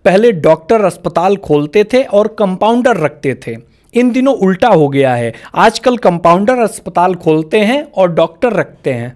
पहले डॉक्टर अस्पताल खोलते थे और कंपाउंडर रखते थे। इन दिनों उल्टा हो गया है, आजकल कंपाउंडर अस्पताल खोलते हैं और डॉक्टर रखते हैं।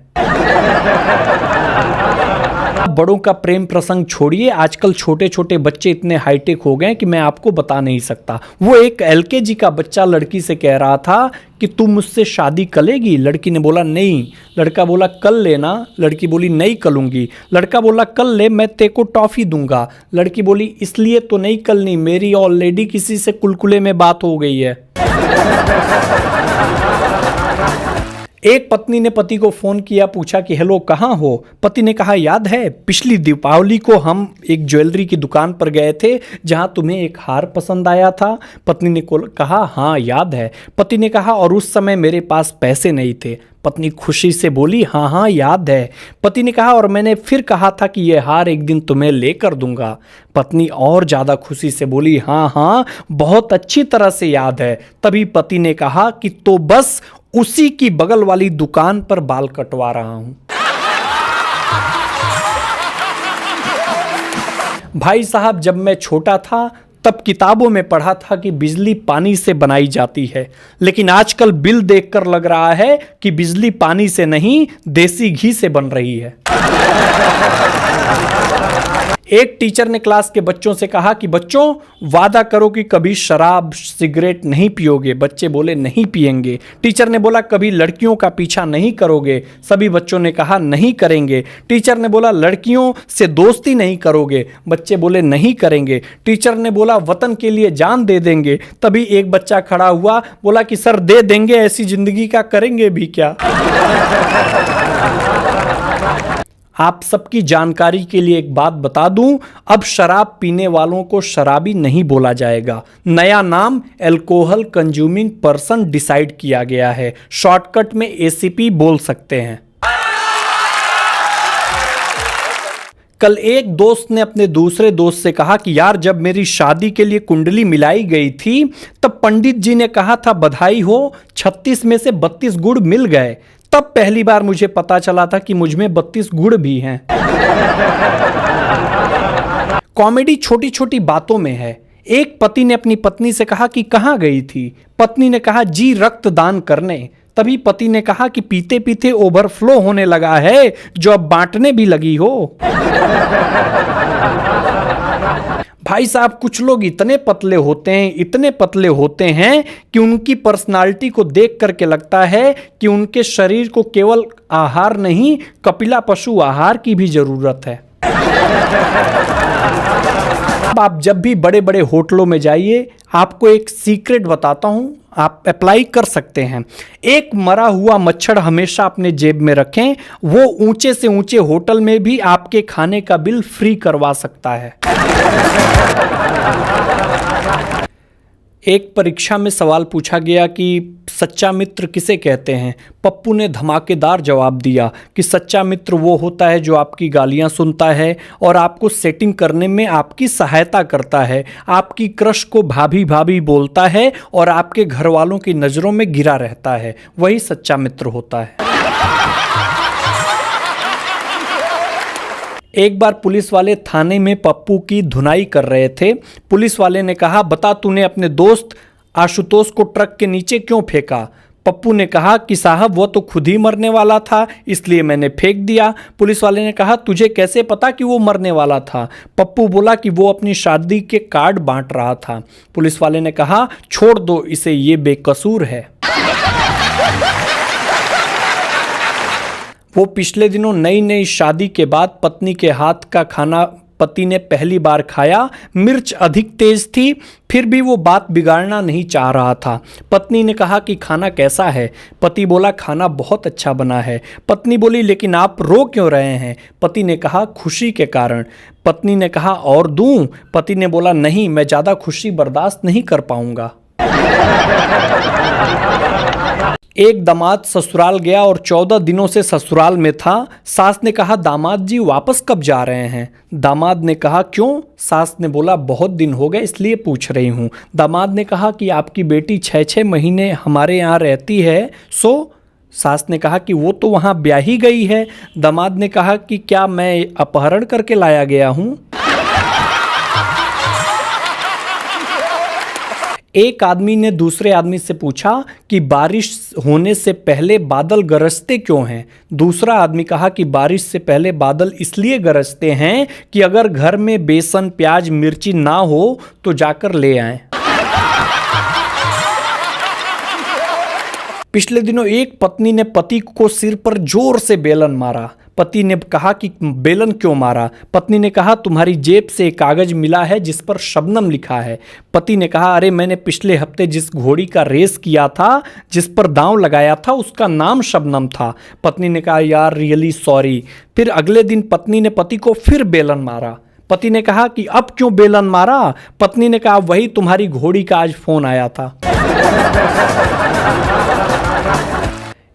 बड़ों का प्रेम प्रसंग छोड़िए, आजकल छोटे छोटे बच्चे इतने हाईटेक हो गए कि मैं आपको बता नहीं सकता। वो एक एलकेजी का बच्चा लड़की से कह रहा था कि तू मुझसे शादी करेगी? लड़की ने बोला नहीं। लड़का बोला कल लेना। लड़की बोली नहीं कलूंगी। लड़का बोला कल ले, मैं तेरे को टॉफी दूंगा। लड़की बोली इसलिए तो नहीं कलनी, मेरी ऑलरेडी किसी से कुलकुले में बात हो गई है। एक पत्नी ने पति को फोन किया, पूछा कि हेलो कहाँ हो? पति ने कहा याद है पिछली दीपावली को हम एक ज्वेलरी की दुकान पर गए थे जहां तुम्हें एक हार पसंद आया था। पत्नी ने कहा हाँ याद है। पति ने कहा और उस समय मेरे पास पैसे नहीं थे। पत्नी खुशी से बोली हाँ हाँ याद है। पति ने कहा और मैंने फिर कहा था कि यह हार एक दिन तुम्हें लेकर दूंगा। पत्नी और ज्यादा खुशी से बोली हाँ हाँ बहुत अच्छी तरह से याद है। तभी पति ने कहा कि तो बस उसी की बगल वाली दुकान पर बाल कटवा रहा हूं। भाई साहब, जब मैं छोटा था तब किताबों में पढ़ा था कि बिजली पानी से बनाई जाती है, लेकिन आजकल बिल देखकर लग रहा है कि बिजली पानी से नहीं देसी घी से बन रही है। एक टीचर ने क्लास के बच्चों से कहा कि बच्चों वादा करो कि कभी शराब सिगरेट नहीं पियोगे। बच्चे बोले नहीं पिएंगे। टीचर ने बोला कभी लड़कियों का पीछा नहीं करोगे। सभी बच्चों ने कहा नहीं करेंगे। टीचर ने बोला लड़कियों से दोस्ती नहीं करोगे। बच्चे बोले नहीं करेंगे। टीचर ने बोला वतन के लिए जान दे देंगे। तभी एक बच्चा खड़ा हुआ, बोला कि सर दे देंगे, ऐसी जिंदगी का करेंगे भी क्या। आप सबकी जानकारी के लिए एक बात बता दूं, अब शराब पीने वालों को शराबी नहीं बोला जाएगा। नया नाम अल्कोहल कंज्यूमिंग पर्सन डिसाइड किया गया है। शॉर्टकट में एसीपी बोल सकते हैं। कल एक दोस्त ने अपने दूसरे दोस्त से कहा कि यार जब मेरी शादी के लिए कुंडली मिलाई गई थी तब पंडित जी ने कहा था बधाई हो 36 में से 32 गुड़ मिल गए। तब पहली बार मुझे पता चला था कि मुझ में 32 गुड़ भी हैं। कॉमेडी छोटी छोटी बातों में है। एक पति ने अपनी पत्नी से कहा कि कहाँ गई थी? पत्नी ने कहा जी रक्तदान करने। तभी पति ने कहा कि पीते पीते ओवरफ्लो होने लगा है, जो अब बांटने भी लगी हो। भाई साहब, कुछ लोग इतने पतले होते हैं कि उनकी पर्सनालिटी को देख करके लगता है कि उनके शरीर को केवल आहार नहीं, कपिला पशु आहार की भी जरूरत है। आप जब भी बड़े बड़े होटलों में जाइए, आपको एक सीक्रेट बताता हूं, आप अप्लाई कर सकते हैं। एक मरा हुआ मच्छर हमेशा अपने जेब में रखें, वो ऊंचे से ऊंचे होटल में भी आपके खाने का बिल फ्री करवा सकता है। एक परीक्षा में सवाल पूछा गया कि सच्चा मित्र किसे कहते हैं? पप्पू ने धमाकेदार जवाब दिया कि सच्चा मित्र वो होता है जो आपकी गालियां सुनता है और आपको सेटिंग करने में आपकी सहायता करता है, आपकी क्रश को भाभी भाभी बोलता है और आपके घर वालों की नज़रों में गिरा रहता है, वही सच्चा मित्र होता है। एक बार पुलिस वाले थाने में पप्पू की धुनाई कर रहे थे। पुलिस वाले ने कहा बता तूने अपने दोस्त आशुतोष को ट्रक के नीचे क्यों फेंका? पप्पू ने कहा कि साहब वो तो खुद ही मरने वाला था, इसलिए मैंने फेंक दिया। पुलिस वाले ने कहा तुझे कैसे पता कि वो मरने वाला था? पप्पू बोला कि वो अपनी शादी के कार्ड बांट रहा था। पुलिस वाले ने कहा छोड़ दो इसे, ये बेकसूर है। वो पिछले दिनों नई शादी के बाद पत्नी के हाथ का खाना पति ने पहली बार खाया। मिर्च अधिक तेज थी, फिर भी वो बात बिगाड़ना नहीं चाह रहा था। पत्नी ने कहा कि खाना कैसा है? पति बोला खाना बहुत अच्छा बना है। पत्नी बोली लेकिन आप रो क्यों रहे हैं? पति ने कहा खुशी के कारण। पत्नी ने कहा और दूं? पति ने बोला नहीं, मैं ज़्यादा खुशी बर्दाश्त नहीं कर पाऊंगा। एक दामाद ससुराल गया और 14 दिनों से ससुराल में था। सास ने कहा दामाद जी वापस कब जा रहे हैं? दामाद ने कहा क्यों? सास ने बोला बहुत दिन हो गए इसलिए पूछ रही हूँ। दामाद ने कहा कि आपकी बेटी 6-6 महीने हमारे यहाँ रहती है, सो? सास ने कहा कि वो तो वहाँ ब्याही गई है। दामाद ने कहा कि क्या मैं अपहरण करके लाया गया हूँ? एक आदमी ने दूसरे आदमी से पूछा कि बारिश होने से पहले बादल गरजते क्यों हैं? दूसरा आदमी कहा कि बारिश से पहले बादल इसलिए गरजते हैं कि अगर घर में बेसन, प्याज, मिर्ची ना हो तो जाकर ले आएं। पिछले दिनों एक पत्नी ने पति को सिर पर जोर से बेलन मारा। पति ने कहा कि बेलन क्यों मारा? पत्नी ने कहा तुम्हारी जेब से एक कागज मिला है जिस पर शबनम लिखा है। पति ने कहा अरे मैंने पिछले हफ्ते जिस घोड़ी का रेस किया था, जिस पर दांव लगाया था, उसका नाम शबनम था। पत्नी ने कहा यार रियली सॉरी। फिर अगले दिन पत्नी ने पति को फिर बेलन मारा। पति ने कहा कि अब क्यों बेलन मारा? पत्नी ने कहा वही तुम्हारी घोड़ी का आज फोन आया था।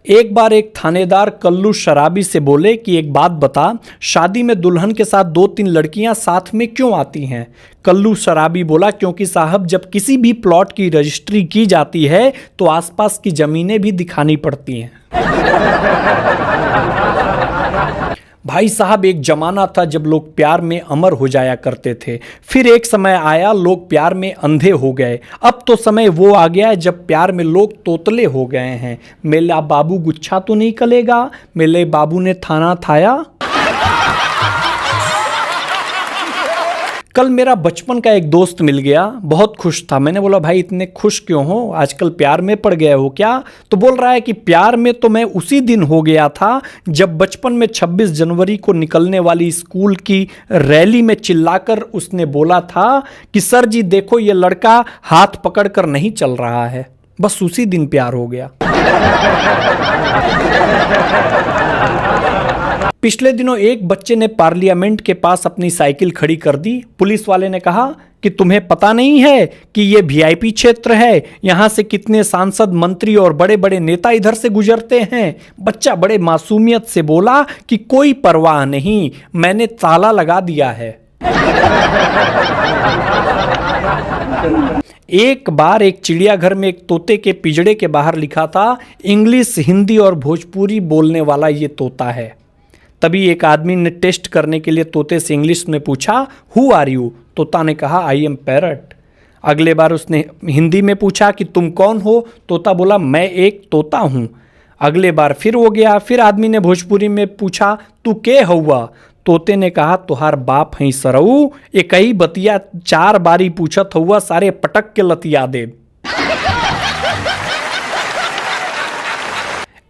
एक बार एक थानेदार कल्लू शराबी से बोले कि एक बात बता, शादी में दुल्हन के साथ 2-3 लड़कियां साथ में क्यों आती हैं? कल्लू शराबी बोला क्योंकि साहब जब किसी भी प्लॉट की रजिस्ट्री की जाती है तो आसपास की जमीनें भी दिखानी पड़ती हैं। भाई साहब एक जमाना था जब लोग प्यार में अमर हो जाया करते थे। फिर एक समय आया लोग प्यार में अंधे हो गए। अब तो समय वो आ गया है जब प्यार में लोग तोतले हो गए हैं। मेला बाबू गुच्छा तो नहीं कलेगा, मेले बाबू ने थाना थाया। कल मेरा बचपन का एक दोस्त मिल गया, बहुत खुश था। मैंने बोला भाई इतने खुश क्यों हो, आजकल प्यार में पड़ गए हो क्या? तो बोल रहा है कि प्यार में तो मैं उसी दिन हो गया था जब बचपन में 26 जनवरी को निकलने वाली स्कूल की रैली में चिल्लाकर उसने बोला था कि सर जी देखो ये लड़का हाथ पकड़कर नहीं चल रहा है। बस उसी दिन प्यार हो गया। पिछले दिनों एक बच्चे ने पार्लियामेंट के पास अपनी साइकिल खड़ी कर दी। पुलिस वाले ने कहा कि तुम्हें पता नहीं है कि ये वीआईपी क्षेत्र है, यहाँ से कितने सांसद, मंत्री और बड़े बड़े नेता इधर से गुजरते हैं। बच्चा बड़े मासूमियत से बोला कि कोई परवाह नहीं, मैंने ताला लगा दिया है। एक बार एक चिड़ियाघर में एक तोते के पिंजड़े के बाहर लिखा था इंग्लिश, हिंदी और भोजपुरी बोलने वाला ये तोता है। तभी एक आदमी ने टेस्ट करने के लिए तोते से इंग्लिश में पूछा हु आर यू? तोता ने कहा आई एम पैरट। अगले बार उसने हिंदी में पूछा कि तुम कौन हो? तोता बोला मैं एक तोता हूँ। अगले बार फिर हो गया, फिर आदमी ने भोजपुरी में पूछा तू के हुआ? तोते ने कहा तुहार बाप हैं सरऊ, एक ही बतिया 4 बारी पूछत हुआ, सारे पटक के लतिया दे।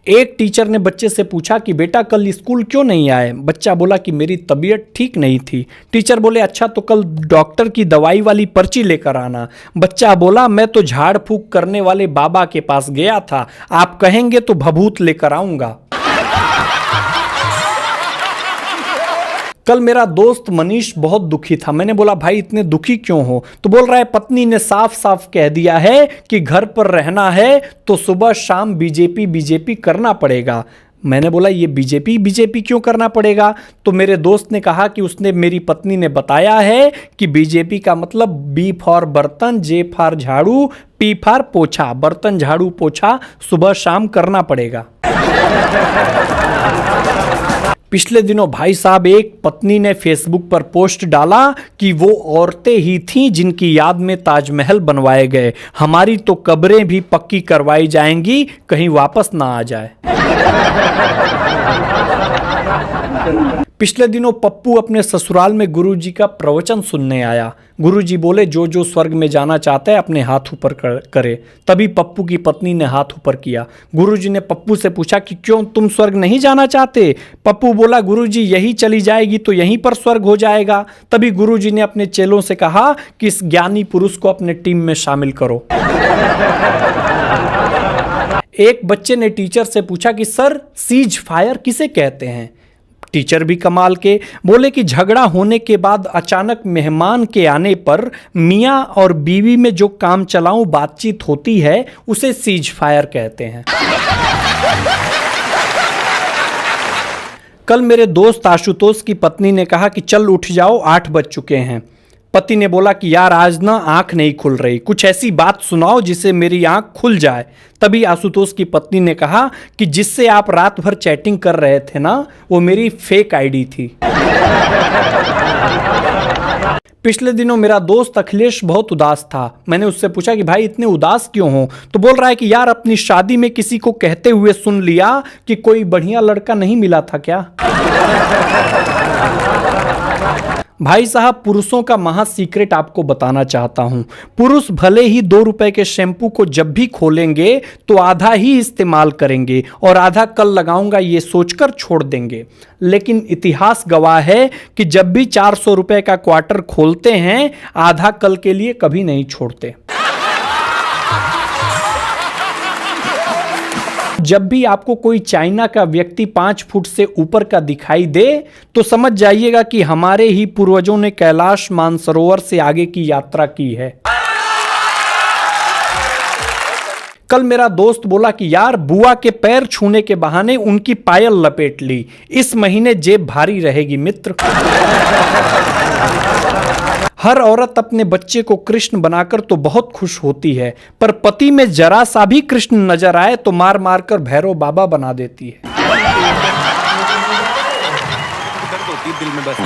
एक टीचर ने बच्चे से पूछा कि बेटा कल स्कूल क्यों नहीं आए? बच्चा बोला कि मेरी तबीयत ठीक नहीं थी। टीचर बोले अच्छा तो कल डॉक्टर की दवाई वाली पर्ची लेकर आना। बच्चा बोला मैं तो झाड़ फूक करने वाले बाबा के पास गया था, आप कहेंगे तो भभूत लेकर आऊंगा। कल मेरा दोस्त मनीष बहुत दुखी था। मैंने बोला भाई इतने दुखी क्यों हो? तो बोल रहा है पत्नी ने साफ साफ कह दिया है कि घर पर रहना है तो सुबह शाम बीजेपी करना पड़ेगा। मैंने बोला ये बीजेपी क्यों करना पड़ेगा? तो मेरे दोस्त ने कहा कि उसने, मेरी पत्नी ने बताया है कि बीजेपी का मतलब बी फॉर बर्तन, जे फॉर झाड़ू, पी फॉर पोछा। बर्तन झाड़ू पोछा सुबह शाम करना पड़ेगा। पिछले दिनों भाई साहब एक पत्नी ने फेसबुक पर पोस्ट डाला कि वो औरतें ही थीं जिनकी याद में ताजमहल बनवाए गए, हमारी तो कब्रें भी पक्की करवाई जाएंगी कहीं वापस ना आ जाए। पिछले दिनों पप्पू अपने ससुराल में गुरुजी का प्रवचन सुनने आया। गुरुजी बोले जो जो स्वर्ग में जाना चाहता है अपने हाथ ऊपर करे। तभी पप्पू की पत्नी ने हाथ ऊपर किया। गुरुजी ने पप्पू से पूछा कि क्यों तुम स्वर्ग नहीं जाना चाहते? पप्पू बोला गुरुजी यही चली जाएगी तो यहीं पर स्वर्ग हो जाएगा। तभी गुरुजी ने अपने चेलों से कहा कि इस ज्ञानी पुरुष को अपने टीम में शामिल करो। एक बच्चे ने टीचर से पूछा कि सर सीज फायर किसे कहते हैं? टीचर भी कमाल के बोले कि झगड़ा होने के बाद अचानक मेहमान के आने पर मियाँ और बीवी में जो काम चलाऊं बातचीत होती है उसे सीज फायर कहते हैं। कल मेरे दोस्त आशुतोष की पत्नी ने कहा कि चल उठ जाओ 8 बज चुके हैं। पति ने बोला कि यार आज ना आंख नहीं खुल रही, कुछ ऐसी बात सुनाओ जिससे मेरी आंख खुल जाए। तभी आशुतोष की पत्नी ने कहा कि जिससे आप रात भर चैटिंग कर रहे थे ना, वो मेरी फेक आईडी थी। पिछले दिनों मेरा दोस्त अखिलेश बहुत उदास था। मैंने उससे पूछा कि भाई इतने उदास क्यों हो? तो बोल रहा है कि यार अपनी शादी में किसी को कहते हुए सुन लिया कि कोई बढ़िया लड़का नहीं मिला था क्या। भाई साहब, पुरुषों का महा सीक्रेट आपको बताना चाहता हूं। पुरुष भले ही 2 रुपए के शैंपू को जब भी खोलेंगे तो आधा ही इस्तेमाल करेंगे और आधा कल लगाऊंगा ये सोचकर छोड़ देंगे। लेकिन इतिहास गवाह है कि जब भी 400 रुपए का क्वार्टर खोलते हैं, आधा कल के लिए कभी नहीं छोड़ते। जब भी आपको कोई चाइना का व्यक्ति 5 फुट से ऊपर का दिखाई दे तो समझ जाइएगा कि हमारे ही पूर्वजों ने कैलाश मानसरोवर से आगे की यात्रा की है। कल मेरा दोस्त बोला कि यार बुआ के पैर छूने के बहाने उनकी पायल लपेट ली, इस महीने जेब भारी रहेगी मित्र। हर औरत अपने बच्चे को कृष्ण बनाकर तो बहुत खुश होती है, पर पति में जरा सा भी कृष्ण नजर आए तो मार मार कर भैरव बाबा बना देती है। दिल में बस